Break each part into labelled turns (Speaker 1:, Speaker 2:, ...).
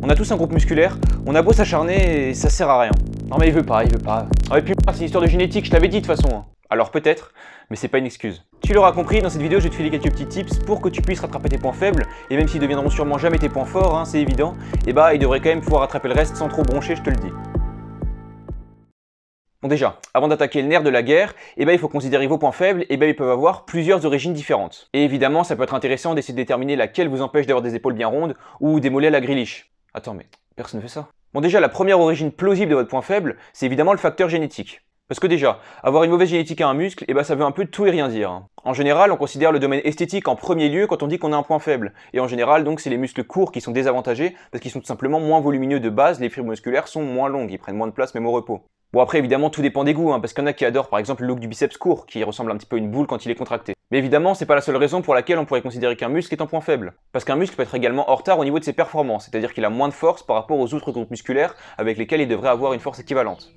Speaker 1: On a tous un groupe musculaire, on a beau s'acharner et ça sert à rien. Non mais il veut pas. Ah et puis c'est une histoire de génétique, je t'avais dit de toute façon. Alors peut-être, mais c'est pas une excuse. Tu l'auras compris, dans cette vidéo je vais te filer quelques petits tips pour que tu puisses rattraper tes points faibles, et même s'ils deviendront sûrement jamais tes points forts, c'est évident, et bah il devrait quand même pouvoir rattraper le reste sans trop broncher, je te le dis. Bon déjà, avant d'attaquer le nerf de la guerre, il faut considérer vos points faibles, ils peuvent avoir plusieurs origines différentes. Et évidemment, ça peut être intéressant d'essayer de déterminer laquelle vous empêche d'avoir des épaules bien rondes ou des mollets à la Grealish. Attends, mais personne ne fait ça. Bon déjà, la première origine plausible de votre point faible, c'est évidemment le facteur génétique. Parce que déjà, avoir une mauvaise génétique à un muscle, ça veut un peu tout et rien dire. En général, on considère le domaine esthétique en premier lieu quand on dit qu'on a un point faible. Et en général, donc, c'est les muscles courts qui sont désavantagés parce qu'ils sont tout simplement moins volumineux de base, les fibres musculaires sont moins longues, ils prennent moins de place même au repos. Bon après évidemment tout dépend des goûts, parce qu'il y en a qui adorent par exemple le look du biceps court, qui ressemble un petit peu à une boule quand il est contracté. Mais évidemment c'est pas la seule raison pour laquelle on pourrait considérer qu'un muscle est un point faible. Parce qu'un muscle peut être également en retard au niveau de ses performances, c'est-à-dire qu'il a moins de force par rapport aux autres groupes musculaires avec lesquels il devrait avoir une force équivalente.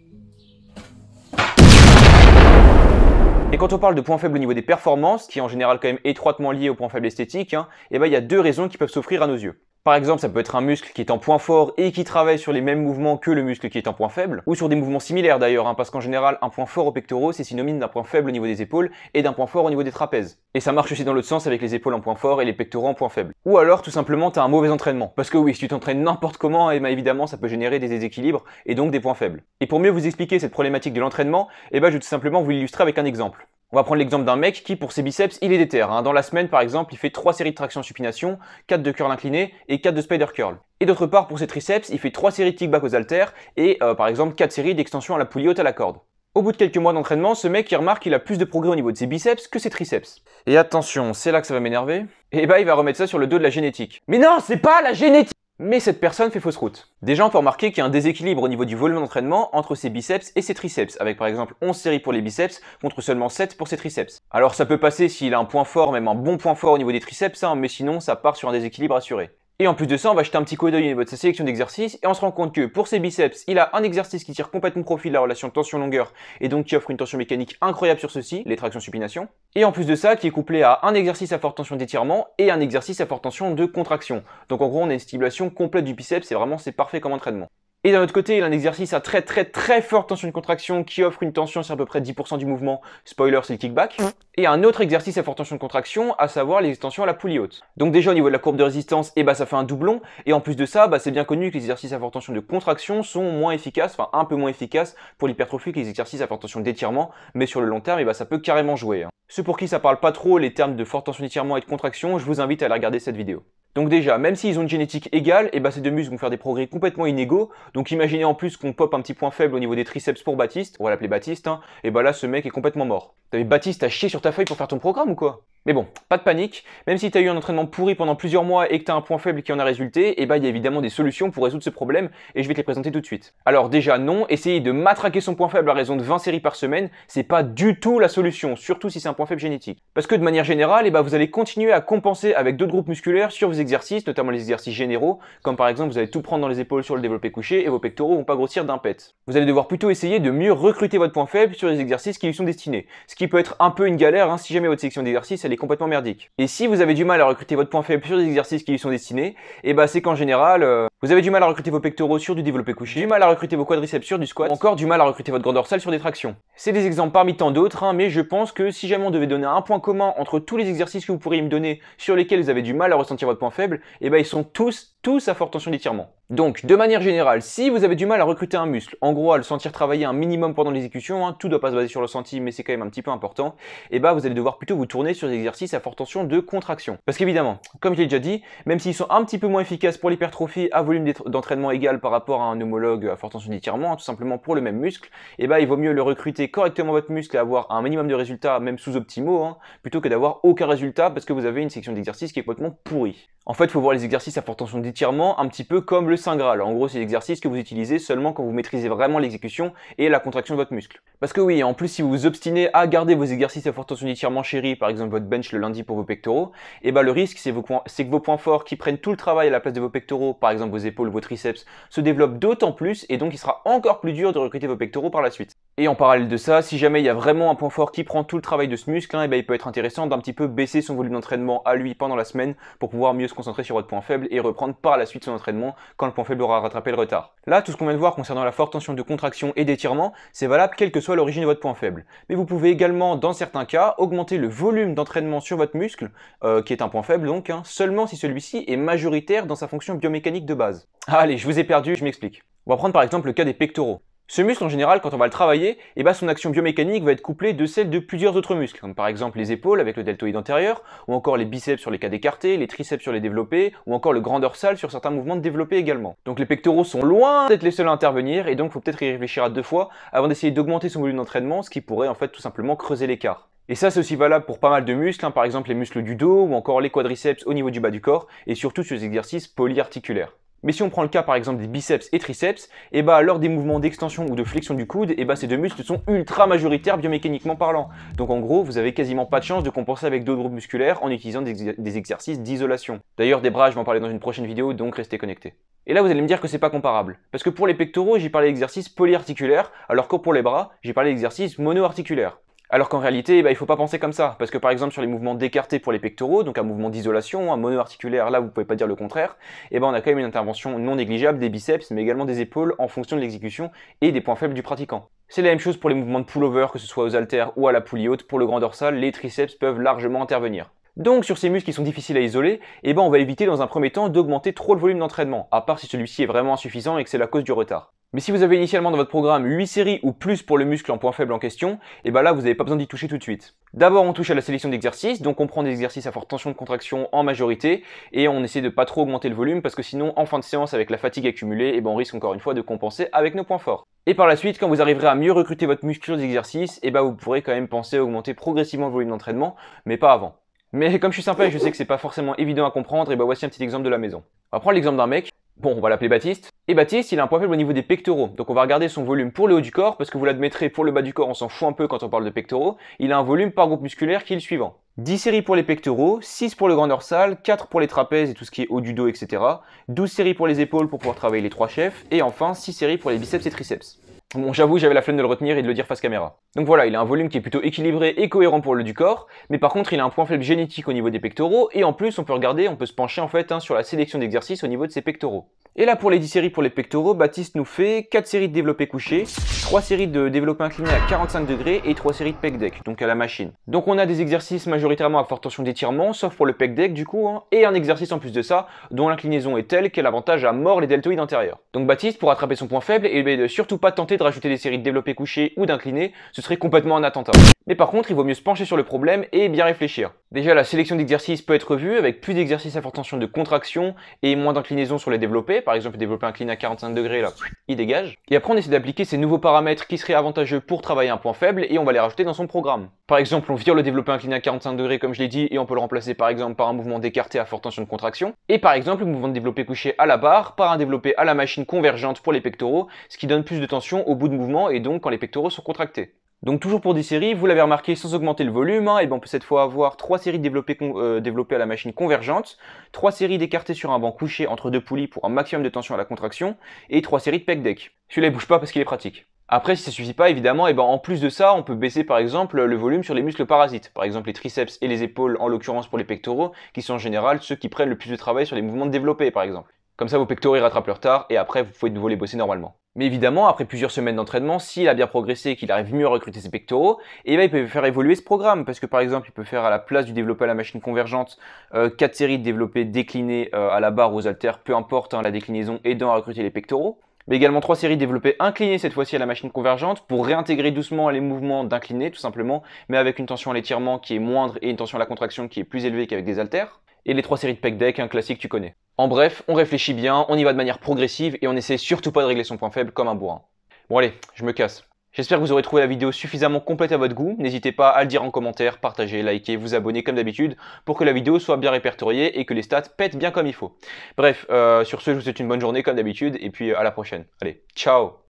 Speaker 1: Et quand on parle de points faibles au niveau des performances, qui est en général quand même étroitement lié au point faible esthétique, il y a deux raisons qui peuvent s'offrir à nos yeux. Par exemple, ça peut être un muscle qui est en point fort et qui travaille sur les mêmes mouvements que le muscle qui est en point faible, ou sur des mouvements similaires d'ailleurs, parce qu'en général, un point fort aux pectoraux, c'est synonyme d'un point faible au niveau des épaules et d'un point fort au niveau des trapèzes. Et ça marche aussi dans l'autre sens avec les épaules en point fort et les pectoraux en point faible. Ou alors, tout simplement, t'as un mauvais entraînement. Parce que oui, si tu t'entraînes n'importe comment, évidemment, ça peut générer des déséquilibres et donc des points faibles. Et pour mieux vous expliquer cette problématique de l'entraînement, je vais tout simplement vous l'illustrer avec un exemple. On va prendre l'exemple d'un mec qui, pour ses biceps, il est déter. Dans la semaine, par exemple, il fait 3 séries de traction supination, 4 de curl incliné et 4 de spider curl. Et d'autre part, pour ses triceps, il fait 3 séries de kickback aux haltères et, par exemple, 4 séries d'extension à la poulie haute à la corde. Au bout de quelques mois d'entraînement, ce mec, il remarque qu'il a plus de progrès au niveau de ses biceps que ses triceps. Et attention, c'est là que ça va m'énerver. Il va remettre ça sur le dos de la génétique. Mais non, c'est pas la génétique! Mais cette personne fait fausse route. Déjà, on peut remarquer qu'il y a un déséquilibre au niveau du volume d'entraînement entre ses biceps et ses triceps, avec par exemple 11 séries pour les biceps contre seulement 7 pour ses triceps. Alors ça peut passer s'il a un point fort, même un bon point fort au niveau des triceps, mais sinon ça part sur un déséquilibre assuré. Et en plus de ça, on va jeter un petit coup d'œil au niveau de sa sélection d'exercices et on se rend compte que pour ses biceps, il a un exercice qui tire complètement profit de la relation tension-longueur et donc qui offre une tension mécanique incroyable sur ceci, les tractions supination. Et en plus de ça, qui est couplé à un exercice à forte tension d'étirement et un exercice à forte tension de contraction. Donc en gros, on a une stimulation complète du biceps et vraiment c'est parfait comme entraînement. Et d'un autre côté, il a un exercice à très forte tension de contraction qui offre une tension sur à peu près 10% du mouvement. Spoiler, c'est le kickback. Et un autre exercice à forte tension de contraction, à savoir les extensions à la poulie haute. Donc déjà au niveau de la courbe de résistance, ça fait un doublon. Et en plus de ça, c'est bien connu que les exercices à forte tension de contraction sont moins efficaces, enfin un peu moins efficaces pour l'hypertrophie que les exercices à forte tension d'étirement. Mais sur le long terme, ça peut carrément jouer. Ceux pour qui ça parle pas trop les termes de forte tension d'étirement et de contraction, je vous invite à aller regarder cette vidéo. Donc déjà, même s'ils ont une génétique égale, ces deux muscles vont faire des progrès complètement inégaux. Donc imaginez en plus qu'on pop un petit point faible au niveau des triceps pour Baptiste, on va l'appeler Baptiste, là ce mec est complètement mort. T'avais Baptiste à chier sur ta feuille pour faire ton programme ou quoi? Mais bon, pas de panique, même si t'as eu un entraînement pourri pendant plusieurs mois et que t'as un point faible qui en a résulté, il y a évidemment des solutions pour résoudre ce problème et je vais te les présenter tout de suite. Alors déjà non, essayer de matraquer son point faible à raison de 20 séries par semaine, c'est pas du tout la solution, surtout si c'est un point faible génétique. Parce que de manière générale, vous allez continuer à compenser avec d'autres groupes musculaires sur vos exercices, notamment les exercices généraux, comme par exemple vous allez tout prendre dans les épaules sur le développé couché et vos pectoraux vont pas grossir d'un pet. Vous allez devoir plutôt essayer de mieux recruter votre point faible sur les exercices qui lui sont destinés, ce qui peut être un peu une galère si jamais votre sélection d'exercices elle est complètement merdique. Et si vous avez du mal à recruter votre point faible sur des exercices qui lui sont destinés, c'est qu'en général, vous avez du mal à recruter vos pectoraux sur du développé couché, du mal à recruter vos quadriceps sur du squat, ou encore du mal à recruter votre grand dorsal sur des tractions. C'est des exemples parmi tant d'autres, mais je pense que si jamais on devait donner un point commun entre tous les exercices que vous pourriez me donner sur lesquels vous avez du mal à ressentir votre point faible, ils sont tous à forte tension d'étirement. Donc, de manière générale, si vous avez du mal à recruter un muscle, en gros à le sentir travailler un minimum pendant l'exécution, tout doit pas se baser sur le ressenti, mais c'est quand même un petit peu important, vous allez devoir plutôt vous tourner sur des exercices à forte tension de contraction. Parce qu'évidemment, comme je l'ai déjà dit, même s'ils sont un petit peu moins efficaces pour l'hypertrophie à volume d'entraînement égal par rapport à un homologue à forte tension d'étirement, tout simplement pour le même muscle, il vaut mieux le recruter correctement votre muscle et avoir un minimum de résultats, même sous-optimaux, plutôt que d'avoir aucun résultat parce que vous avez une section d'exercice qui est complètement pourrie. En fait, il faut voir les exercices à forte tension d'étirement un petit peu comme le Saint Graal. En gros, c'est l'exercice que vous utilisez seulement quand vous maîtrisez vraiment l'exécution et la contraction de votre muscle. Parce que oui, en plus, si vous vous obstinez à garder vos exercices à forte tension d'étirement chéris, par exemple votre bench le lundi pour vos pectoraux, le risque, c'est que vos points forts qui prennent tout le travail à la place de vos pectoraux, par exemple vos épaules, vos triceps, se développent d'autant plus et donc il sera encore plus dur de recruter vos pectoraux par la suite. Et en parallèle de ça, si jamais il y a vraiment un point fort qui prend tout le travail de ce muscle, et ben il peut être intéressant d'un petit peu baisser son volume d'entraînement à lui pendant la semaine pour pouvoir mieux se concentrer sur votre point faible et reprendre par la suite son entraînement quand le point faible aura rattrapé le retard. Là, tout ce qu'on vient de voir concernant la forte tension de contraction et d'étirement, c'est valable quelle que soit l'origine de votre point faible. Mais vous pouvez également, dans certains cas, augmenter le volume d'entraînement sur votre muscle, qui est un point faible donc, seulement si celui-ci est majoritaire dans sa fonction biomécanique de base. Allez, je vous ai perdu, je m'explique. On va prendre par exemple le cas des pectoraux. Ce muscle, en général, quand on va le travailler, son action biomécanique va être couplée de celle de plusieurs autres muscles, comme par exemple les épaules avec le deltoïde antérieur, ou encore les biceps sur les cas écartés, les triceps sur les développés, ou encore le grand dorsal sur certains mouvements de développé également. Donc les pectoraux sont loin d'être les seuls à intervenir, et donc il faut peut-être y réfléchir à deux fois avant d'essayer d'augmenter son volume d'entraînement, ce qui pourrait en fait tout simplement creuser l'écart. Et ça c'est aussi valable pour pas mal de muscles, par exemple les muscles du dos, ou encore les quadriceps au niveau du bas du corps, et surtout sur les exercices polyarticulaires. Mais si on prend le cas par exemple des biceps et triceps, lors des mouvements d'extension ou de flexion du coude, ces deux muscles sont ultra majoritaires biomécaniquement parlant. Donc en gros, vous avez quasiment pas de chance de compenser avec d'autres groupes musculaires en utilisant des exercices d'isolation. D'ailleurs, des bras, je vais en parler dans une prochaine vidéo, donc restez connectés. Et là, vous allez me dire que c'est pas comparable. Parce que pour les pectoraux, j'ai parlé d'exercices polyarticulaires, alors que pour les bras, j'ai parlé d'exercices monoarticulaires. Alors qu'en réalité, il ne faut pas penser comme ça, parce que par exemple sur les mouvements d'écarté pour les pectoraux, donc un mouvement d'isolation, un monoarticulaire, là vous ne pouvez pas dire le contraire, on a quand même une intervention non négligeable des biceps, mais également des épaules en fonction de l'exécution et des points faibles du pratiquant. C'est la même chose pour les mouvements de pullover, que ce soit aux haltères ou à la poulie haute, pour le grand dorsal, les triceps peuvent largement intervenir. Donc sur ces muscles qui sont difficiles à isoler, on va éviter dans un premier temps d'augmenter trop le volume d'entraînement, à part si celui-ci est vraiment insuffisant et que c'est la cause du retard. Mais si vous avez initialement dans votre programme 8 séries ou plus pour le muscle en point faible en question, là vous n'avez pas besoin d'y toucher tout de suite. D'abord on touche à la sélection d'exercices, donc on prend des exercices à forte tension de contraction en majorité, et on essaie de pas trop augmenter le volume parce que sinon en fin de séance avec la fatigue accumulée, on risque encore une fois de compenser avec nos points forts. Et par la suite, quand vous arriverez à mieux recruter votre muscle sur des exercices, vous pourrez quand même penser à augmenter progressivement le volume d'entraînement, mais pas avant. Mais comme je suis sympa et je sais que c'est pas forcément évident à comprendre, voici un petit exemple de la maison. On va prendre l'exemple d'un mec, on va l'appeler Baptiste, et Baptiste il a un point faible au niveau des pectoraux, donc on va regarder son volume pour le haut du corps, parce que vous l'admettrez, pour le bas du corps on s'en fout un peu quand on parle de pectoraux, il a un volume par groupe musculaire qui est le suivant. 10 séries pour les pectoraux, 6 pour le grand dorsal, 4 pour les trapèzes et tout ce qui est haut du dos, etc. 12 séries pour les épaules pour pouvoir travailler les trois chefs, et enfin 6 séries pour les biceps et triceps. Bon, j'avoue, j'avais la flemme de le retenir et de le dire face caméra. Donc voilà, il a un volume qui est plutôt équilibré et cohérent pour le du corps, mais par contre, il a un point faible génétique au niveau des pectoraux, et en plus, on peut se pencher en fait sur la sélection d'exercices au niveau de ses pectoraux. Et là, pour les 10 séries pour les pectoraux, Baptiste nous fait 4 séries de développé couché, 3 séries de développé incliné à 45 degrés et 3 séries de pec deck, donc à la machine. Donc on a des exercices majoritairement à forte tension d'étirement, sauf pour le pec deck du coup, et un exercice en plus de ça, dont l'inclinaison est telle qu'elle avantage à mort les deltoïdes antérieurs. Donc Baptiste, pour attraper son point faible, ne surtout pas tenter de rajouter des séries de développé couché ou d'incliné, ce serait complètement un attentat. Mais par contre, il vaut mieux se pencher sur le problème et bien réfléchir. Déjà, la sélection d'exercices peut être revue avec plus d'exercices à forte tension de contraction et moins d'inclinaison sur les développés. Par exemple, le développé incliné à 45 degrés, là, il dégage. Et après, on essaie d'appliquer ces nouveaux paramètres qui seraient avantageux pour travailler un point faible et on va les rajouter dans son programme. Par exemple, on vire le développé incliné à 45 degrés comme je l'ai dit et on peut le remplacer par exemple par un mouvement d'écarté à forte tension de contraction. Et par exemple, le mouvement de développé couché à la barre par un développé à la machine convergente pour les pectoraux, ce qui donne plus de tension au bout de mouvement et donc quand les pectoraux sont contractés. Donc toujours pour 10 séries, vous l'avez remarqué sans augmenter le volume, on peut cette fois avoir 3 séries développées à la machine convergente, 3 séries d'écartés sur un banc couché entre deux poulies pour un maximum de tension à la contraction, et 3 séries de pec deck. Celui-là il bouge pas parce qu'il est pratique. Après si ça suffit pas évidemment, en plus de ça, on peut baisser par exemple le volume sur les muscles parasites, par exemple les triceps et les épaules en l'occurrence pour les pectoraux, qui sont en général ceux qui prennent le plus de travail sur les mouvements de développé par exemple. Comme ça vos pectoraux rattrapent leur retard et après vous pouvez de nouveau les bosser normalement. Mais évidemment, après plusieurs semaines d'entraînement, s'il a bien progressé et qu'il arrive mieux à recruter ses pectoraux, il peut faire évoluer ce programme. Parce que par exemple, il peut faire à la place du développé à la machine convergente 4 séries de développés déclinés à la barre ou aux haltères, peu importe la déclinaison aidant à recruter les pectoraux. Mais également 3 séries de développés inclinés cette fois-ci à la machine convergente pour réintégrer doucement les mouvements d'incliné tout simplement, mais avec une tension à l'étirement qui est moindre et une tension à la contraction qui est plus élevée qu'avec des haltères. Et les 3 séries de pec deck, un classique tu connais. En bref, on réfléchit bien, on y va de manière progressive et on essaie surtout pas de régler son point faible comme un bourrin. Bon allez, je me casse. J'espère que vous aurez trouvé la vidéo suffisamment complète à votre goût. N'hésitez pas à le dire en commentaire, partager, liker, vous abonner comme d'habitude pour que la vidéo soit bien répertoriée et que les stats pètent bien comme il faut. Bref, sur ce, je vous souhaite une bonne journée comme d'habitude et puis à la prochaine. Allez, ciao!